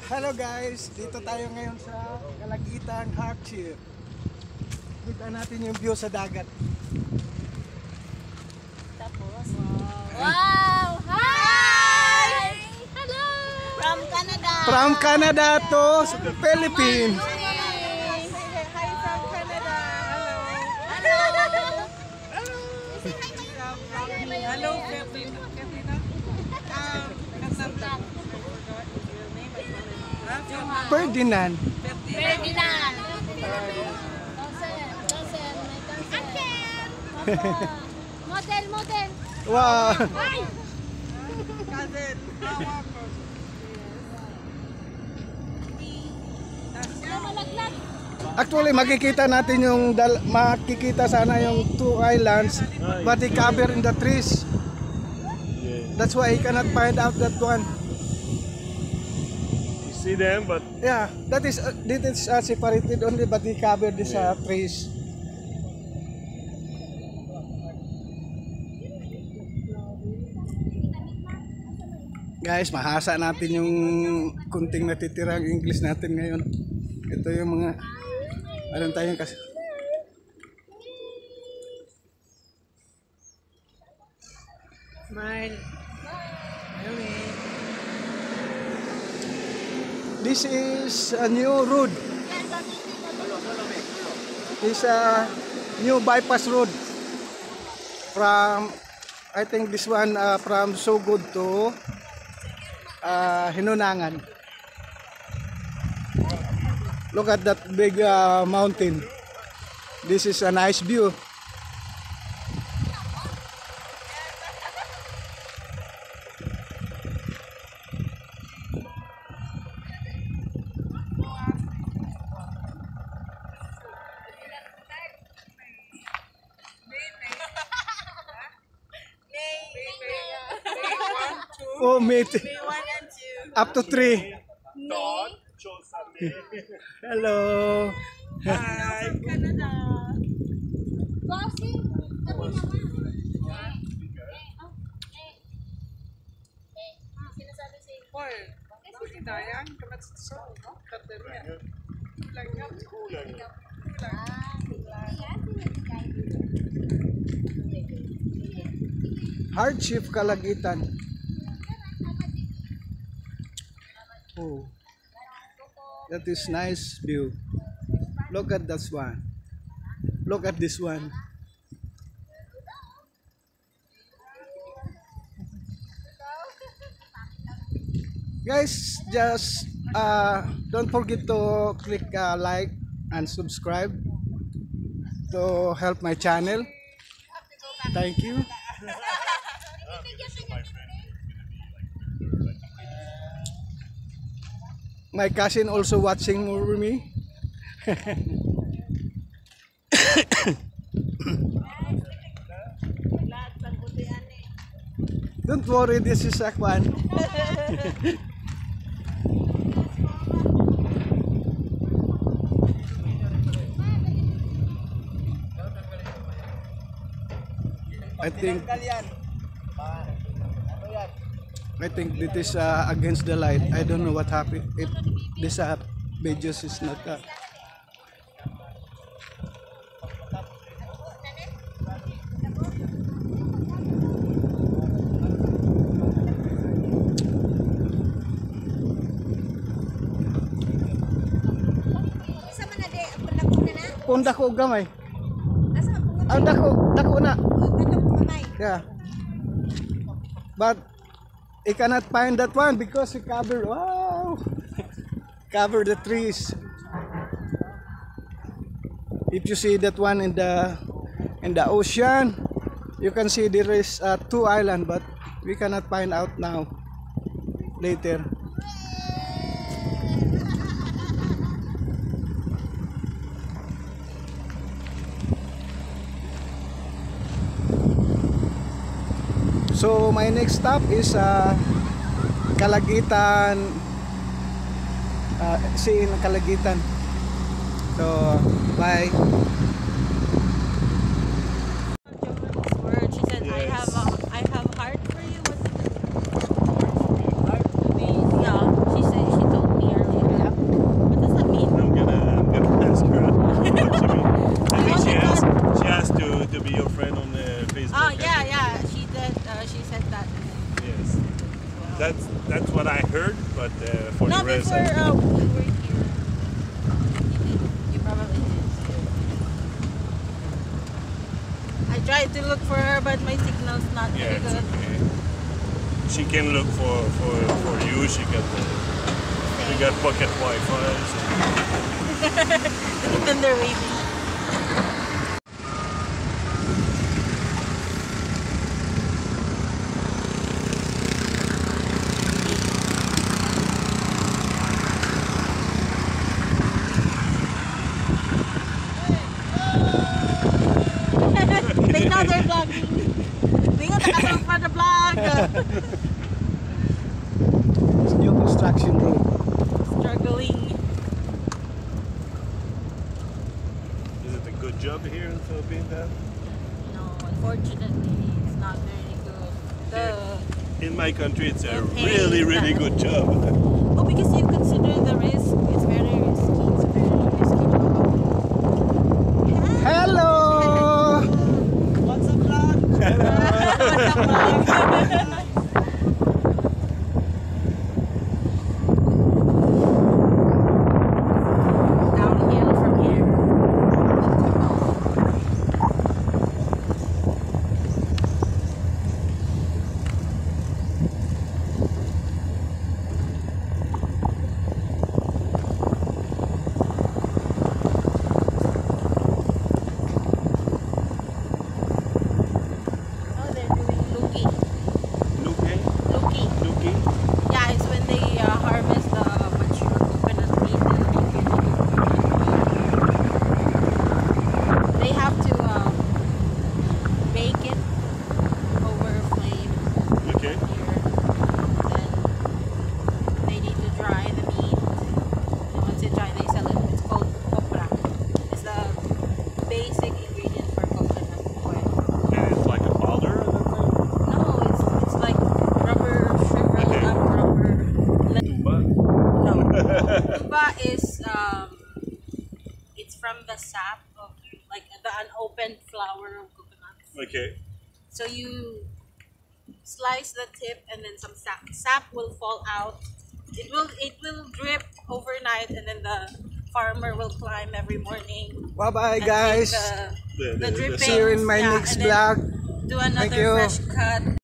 Hello guys, dito tayo ngayon sa Calaguitan Hardship. Kita natin yung view sa dagat. Tapos, wow! Hi! Hello! From Canada! From Canada to Philippines. Hi from Canada! Hello! Hello, Katrina. Ferdinand. Ferdinand! Model! Wow. Cousin! Actually, makikita natin yung makikita sana yung two islands, but they cover in the trees. That's why I cannot find out that one. You see them, but Yeah, that is separated only, but they cover these trees. Guys, mahasa natin yung kunting natitirang English natin ngayon. Ito yung mga anong tayong kasi. Smile. This is a new road. This is a new bypass road from, I think this one from Sugod to Hinunangan. Look at that big mountain. This is a nice view. Oh, mate. Up to 3. Hello. Hi. Canada. Hardship Calaguitan. Oh, that is nice view. Look at this one. Look at this one. Guys, just don't forget to click like and subscribe to help my channel. Thank you. My cousin also watching over me. Don't worry, this is Akwan. I think this is against the light. I don't know what happened. If this videos is not Punda ko gamay. Ang dako na. Yeah. But I cannot find that one because it covered. Wow. Cover the trees. If you see that one in the ocean, you can see there is two islands, but we cannot find out now. Later. So my next stop is Calaguitan, sea in Calaguitan. So bye. She said, I have heart for you. Yeah, she told me before side. we were here. You probably did. I tried to look for her, but my signal's not Yeah, very it's good. okay. She can look for you. She can. We got pocket Wi-Fi. So. Even they're waving. They know they're vlogging. They know nakatulog pa na vlog. It's new construction road. Struggling. Is it a good job here in Philippines? Then? No, unfortunately, it's not very good. In my country, it's a Okay, really good job. Oh, because you consider the risk. It's very risky. It's a very risky job. Hello! What's up, vlog? Downhill from here. Oh, they're doing looking. Looking, Looking. looking. Yeah, it's when they harvest the mature coconut meat and make it. They have to bake it over a flame Okay. here. Then they need to dry the meat. And once it's dry, they sell it. It's called copra. It's the basic ingredient for coconut oil. And it's like a powder. No, it's like rubber, shriveled Okay. up rubber. Tuba. No. Tuba is it's from the sap of like the unopened flower of coconuts. Okay. So you slice the tip and then some sap will fall out. It will drip overnight and then the farmer will climb every morning. Bye bye, and guys. take the The drippings. See you in my yeah, next and then vlog. do Thank another you. fresh cut.